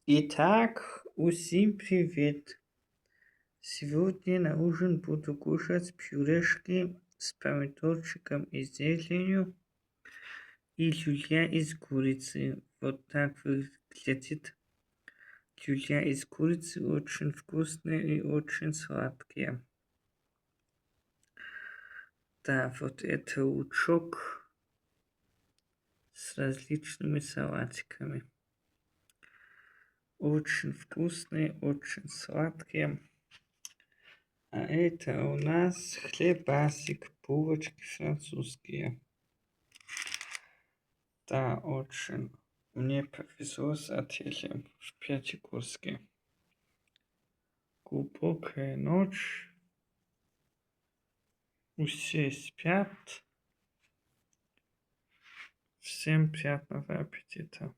Итак, усім привет! Сегодня на ужин буду кушать пюрешки с помидорчиком и зеленью и люля из курицы. Вот так выглядит люля из курицы, очень вкусные и очень сладкие. Да, вот это лучок с различными салатиками. Очень вкусные, очень сладкие. А это у нас хлебасик, булочки французские. Да, очень. Мне повезло с отелем в Пятигорске. Глубокая ночь. Все спят. Всем приятного аппетита.